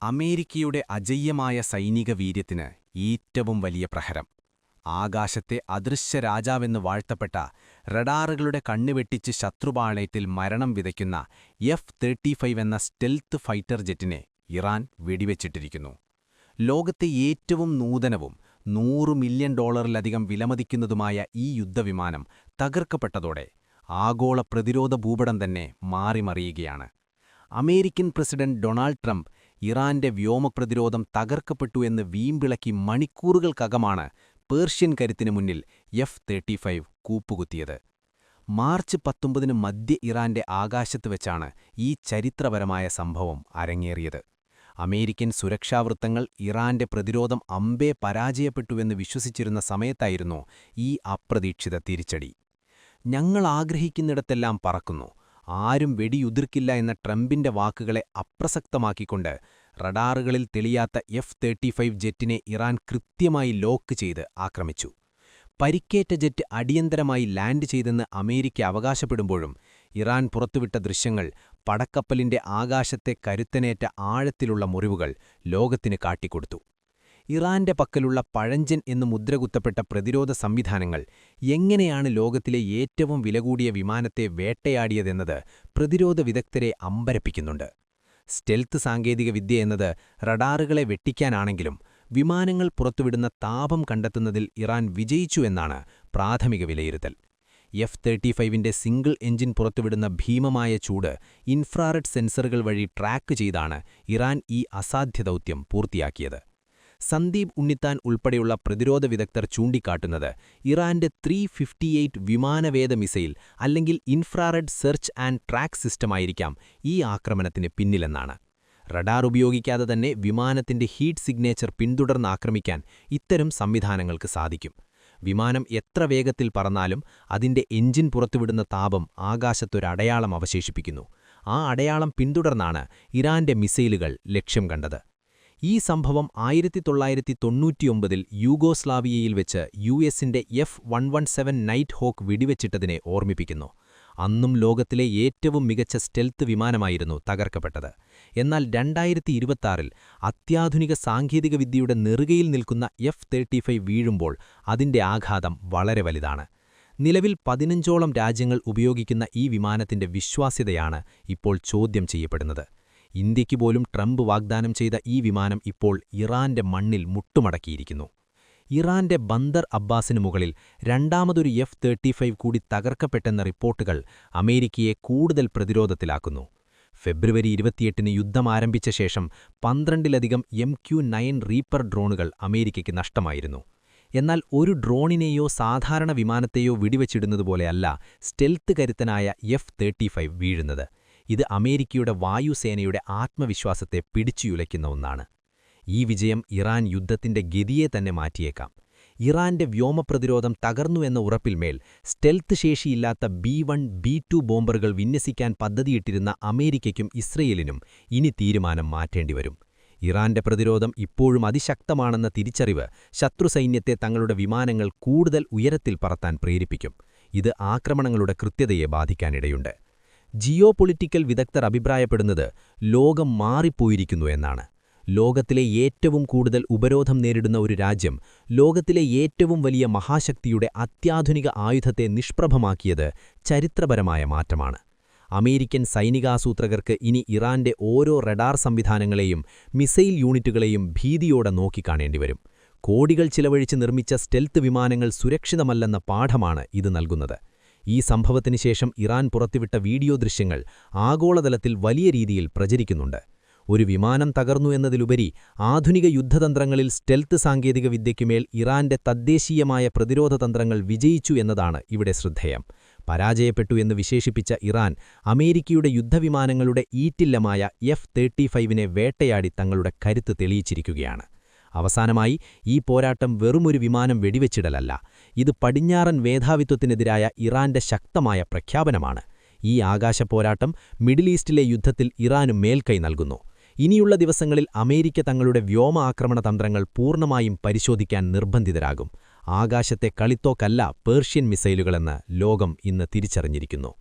അമേരിക്കയുടെ അജയ്യമായ സൈനിക വീര്യത്തിന് ഏറ്റവും വലിയ പ്രഹരം. ആകാശത്തെ അദൃശ്യ രാജാവെന്ന് വാഴ്ത്തപ്പെട്ട റഡാറുകളുടെ കണ്ണുവെട്ടിച്ച് ശത്രുപാളയത്തിൽ മരണം വിതയ്ക്കുന്ന F-35 എന്ന സ്റ്റെൽത്ത് ഫൈറ്റർ ജെറ്റിനെ ഇറാൻ വെടിവെച്ചിട്ടിരിക്കുന്നു. ലോകത്തെ ഏറ്റവും നൂതനവും $100 മില്യൺ വിലമതിക്കുന്നതുമായ ഈ യുദ്ധവിമാനം തകർക്കപ്പെട്ടതോടെ ആഗോള പ്രതിരോധ ഭൂപടം തന്നെ മാറിമറിയുകയാണ്. അമേരിക്കൻ പ്രസിഡന്റ് ഡൊണാൾഡ് ട്രംപ് ഇറാന്റെ വ്യോമപ്രതിരോധം തകർക്കപ്പെട്ടു എന്ന് വീമ്പിളക്കി മണിക്കൂറുകൾക്കകമാണ് പേർഷ്യൻ കരുത്തിനു മുന്നിൽ F-35 കൂപ്പുകുത്തിയത്. മാർച്ച് 19 മധ്യ ഇറാന്റെ ആകാശത്ത് വെച്ചാണ് ഈ ചരിത്രപരമായ സംഭവം അരങ്ങേറിയത്. അമേരിക്കൻ സുരക്ഷാവൃത്തങ്ങൾ ഇറാന്റെ പ്രതിരോധം അമ്പേ പരാജയപ്പെട്ടുവെന്ന് വിശ്വസിച്ചിരുന്ന സമയത്തായിരുന്നു ഈ അപ്രതീക്ഷിത തിരിച്ചടി. ഞങ്ങൾ ആഗ്രഹിക്കുന്നിടത്തെല്ലാം പറക്കുന്നു, ആരും വെടിയുതിർക്കില്ല എന്ന ട്രംപിന്റെ വാക്കുകളെ അപ്രസക്തമാക്കിക്കൊണ്ട് റഡാറുകളിൽ തെളിയാത്ത F-35 ജെറ്റിനെ ഇറാൻ കൃത്യമായി ലോക്ക് ചെയ്ത് ആക്രമിച്ചു. പരിക്കേറ്റ ജെറ്റ് അടിയന്തരമായി ലാൻഡ് ചെയ്തെന്ന് അമേരിക്ക അവകാശപ്പെടുമ്പോഴും ഇറാൻ പുറത്തുവിട്ട ദൃശ്യങ്ങൾ പടക്കപ്പലിന്റെ ആകാശത്തെ കരുത്തനേറ്റ ആഴത്തിലുള്ള മുറിവുകൾ ലോകത്തിന് കാട്ടിക്കൊടുത്തു. ഇറാന്റെ പക്കലുള്ള പഴഞ്ചൻ എന്ന് മുദ്രകുത്തപ്പെട്ട പ്രതിരോധ സംവിധാനങ്ങൾ എങ്ങനെയാണ് ലോകത്തിലെ ഏറ്റവും വിലകൂടിയ വിമാനത്തെ വേട്ടയാടിയതെന്നത് പ്രതിരോധ വിദഗ്ധരെ അമ്പരപ്പിക്കുന്നുണ്ട്. സ്റ്റെൽത്ത് സാങ്കേതികവിദ്യ എന്നത് റഡാറുകളെ വെട്ടിക്കാനാണെങ്കിലും വിമാനങ്ങൾ പുറത്തുവിടുന്ന താപം കണ്ടെത്തുന്നതിൽ ഇറാൻ വിജയിച്ചു എന്നാണ് പ്രാഥമിക വിലയിരുത്തൽ. F-35ന്റെ സിംഗിൾ എഞ്ചിൻ പുറത്തുവിടുന്ന ഭീമമായ ചൂട് ഇൻഫ്രാറെഡ് സെൻസറുകൾ വഴി ട്രാക്ക് ചെയ്താണ് ഇറാൻ ഈ അസാധ്യ ദൗത്യം പൂർത്തിയാക്കിയത്. സന്ദീപ് ഉണ്ണിത്താൻ ഉൾപ്പെടെയുള്ള പ്രതിരോധ വിദഗ്ധർ ചൂണ്ടിക്കാട്ടുന്നത് ഇറാന്റെ 358 വിമാനവേദ മിസൈൽ അല്ലെങ്കിൽ ഇൻഫ്രാറെഡ് സെർച്ച് ആൻഡ് ട്രാക്ക് സിസ്റ്റമായിരിക്കാം ഈ ആക്രമണത്തിന് പിന്നിലെന്നാണ്. റഡാർ ഉപയോഗിക്കാതെ തന്നെ വിമാനത്തിന്റെ ഹീറ്റ് സിഗ്നേച്ചർ പിന്തുടർന്നാക്രമിക്കാൻ ഇത്തരം സംവിധാനങ്ങൾക്ക് സാധിക്കും. വിമാനം എത്ര വേഗത്തിൽ പറന്നാലും അതിന്റെ എഞ്ചിൻ പുറത്തുവിടുന്ന താപം ആകാശത്തൊരടയാളം അവശേഷിപ്പിക്കുന്നു. ആ അടയാളം പിന്തുടർന്നാണ് ഇറാന്റെ മിസൈലുകൾ ലക്ഷ്യം കണ്ടത്. ഈ സംഭവം 1999 യൂഗോസ്ലാവിയയിൽ വെച്ച് US-ന്റെ F-117 നൈറ്റ് ഹോക്ക് വെടിവെച്ചിട്ടതിനെ ഓർമ്മിപ്പിക്കുന്നു. അന്നും ലോകത്തിലെ ഏറ്റവും മികച്ച സ്റ്റെൽത്ത് വിമാനമായിരുന്നു തകർക്കപ്പെട്ടത്. എന്നാൽ 2026-ൽ അത്യാധുനിക സാങ്കേതികവിദ്യയുടെ നെറുകയിൽ നിൽക്കുന്ന F-35 വീഴുമ്പോൾ അതിന്റെ ആഘാതം വളരെ വലുതാണ്. നിലവിൽ 15ഓളം രാജ്യങ്ങൾ ഉപയോഗിക്കുന്ന ഈ വിമാനത്തിന്റെ വിശ്വാസ്യതയാണ് ഇപ്പോൾ ചോദ്യം ചെയ്യപ്പെടുന്നത്. ഇന്ത്യയ്ക്ക് പോലും ട്രംപ് വാഗ്ദാനം ചെയ്ത ഈ വിമാനം ഇപ്പോൾ ഇറാന്റെ മണ്ണിൽ മുട്ടുമടക്കിയിരിക്കുന്നു. ഇറാന്റെ ബന്ദർ അബ്ബാസിനു മുകളിൽ രണ്ടാമതൊരു F-35 കൂടി തകർക്കപ്പെട്ടെന്ന റിപ്പോർട്ടുകൾ അമേരിക്കയെ കൂടുതൽ പ്രതിരോധത്തിലാക്കുന്നു. ഫെബ്രുവരി 28-ന് യുദ്ധം ആരംഭിച്ച ശേഷം 12ലധികം MQ-9 റീപ്പർ ഡ്രോണുകൾ അമേരിക്കയ്ക്ക് നഷ്ടമായിരുന്നു. എന്നാൽ ഒരു ഡ്രോണിനെയോ സാധാരണ വിമാനത്തെയോ വെടിവച്ചിടുന്നതുപോലെയല്ല സ്റ്റെൽത്ത് കരുത്തനായ F-35 വീഴുന്നത്. ഇത് അമേരിക്കയുടെ വായുസേനയുടെ ആത്മവിശ്വാസത്തെ പിടിച്ചുയുലയ്ക്കുന്ന ഒന്നാണ്. ഈ വിജയം ഇറാൻ യുദ്ധത്തിന്റെ ഗതിയെ തന്നെ മാറ്റിയേക്കാം. ഇറാന്റെ വ്യോമപ്രതിരോധം തകർന്നു എന്ന ഉറപ്പിൽമേൽ സ്റ്റെൽത്ത് ശേഷിയില്ലാത്ത B-1, B-2 ബോംബറുകൾ വിന്യസിക്കാൻ പദ്ധതിയിട്ടിരുന്ന അമേരിക്കയ്ക്കും ഇസ്രയേലിനും ഇനി തീരുമാനം മാറ്റേണ്ടിവരും. ഇറാന്റെ പ്രതിരോധം ഇപ്പോഴും അതിശക്തമാണെന്ന തിരിച്ചറിവ് ശത്രുസൈന്യത്തെ തങ്ങളുടെ വിമാനങ്ങൾ കൂടുതൽ ഉയരത്തിൽ പറത്താൻ പ്രേരിപ്പിക്കും. ഇത് ആക്രമണങ്ങളുടെ കൃത്യതയെ ബാധിക്കാനിടയുണ്ട്. ജിയോപൊളിറ്റിക്കൽ വിദഗ്ധർ അഭിപ്രായപ്പെടുന്നത് ലോകം മാറിപ്പോയിരിക്കുന്നു എന്നാണ്. ലോകത്തിലെ ഏറ്റവും കൂടുതൽ ഉപരോധം നേരിടുന്ന ഒരു രാജ്യം ലോകത്തിലെ ഏറ്റവും വലിയ മഹാശക്തിയുടെ അത്യാധുനിക ആയുധത്തെ നിഷ്പ്രഭമാക്കിയത് ചരിത്രപരമായ മാറ്റമാണ്. അമേരിക്കൻ സൈനികാസൂത്രകർക്ക് ഇനി ഇറാന്റെ ഓരോ റഡാർ സംവിധാനങ്ങളെയും മിസൈൽ യൂണിറ്റുകളെയും ഭീതിയോടെ നോക്കിക്കാണേണ്ടിവരും. കോടികൾ ചിലവഴിച്ച് നിർമ്മിച്ച സ്റ്റെൽത്ത് വിമാനങ്ങൾ സുരക്ഷിതമല്ലെന്ന പാഠമാണ് ഇത് നൽകുന്നത്. ഈ സംഭവത്തിന് ശേഷം ഇറാൻ പുറത്തുവിട്ട വീഡിയോ ദൃശ്യങ്ങൾ ആഗോളതലത്തിൽ വലിയ രീതിയിൽ പ്രചരിക്കുന്നുണ്ട്. ഒരു വിമാനം തകർന്നു എന്നതിലുപരി ആധുനിക യുദ്ധതന്ത്രങ്ങളിൽ സ്റ്റെൽത്ത് സാങ്കേതികവിദ്യയ്ക്കുമേൽ ഇറാന്റെ തദ്ദേശീയമായ പ്രതിരോധ തന്ത്രങ്ങൾ വിജയിച്ചു എന്നതാണ് ഇവിടെ ശ്രദ്ധേയം. പരാജയപ്പെട്ടു എന്ന് വിശേഷിപ്പിച്ച ഇറാൻ അമേരിക്കയുടെ യുദ്ധവിമാനങ്ങളുടെ ഈറ്റില്ലമായ F-35നെ വേട്ടയാടി തങ്ങളുടെ കരുത്ത് തെളിയിച്ചിരിക്കുകയാണ്. അവസാനമായി ഈ പോരാട്ടം വെറുമൊരു വിമാനം വെടിവെച്ചിടലല്ല, ഇത് പടിഞ്ഞാറൻ മേധാവിത്വത്തിനെതിരായ ഇറാന്റെ ശക്തമായ പ്രഖ്യാപനമാണ്. ഈ ആകാശപ്പോരാട്ടം മിഡിൽ ഈസ്റ്റിലെ യുദ്ധത്തിൽ ഇറാനും മേൽക്കൈ നൽകുന്നു. ഇനിയുള്ള ദിവസങ്ങളിൽ അമേരിക്ക തങ്ങളുടെ വ്യോമ ആക്രമണ തന്ത്രങ്ങൾ പൂർണ്ണമായും പരിശോധിക്കാൻ നിർബന്ധിതരാകും. ആകാശത്തെ കളിത്തോക്കല്ല പേർഷ്യൻ മിസൈലുകളെന്ന് ലോകം ഇന്ന് തിരിച്ചറിഞ്ഞിരിക്കുന്നു.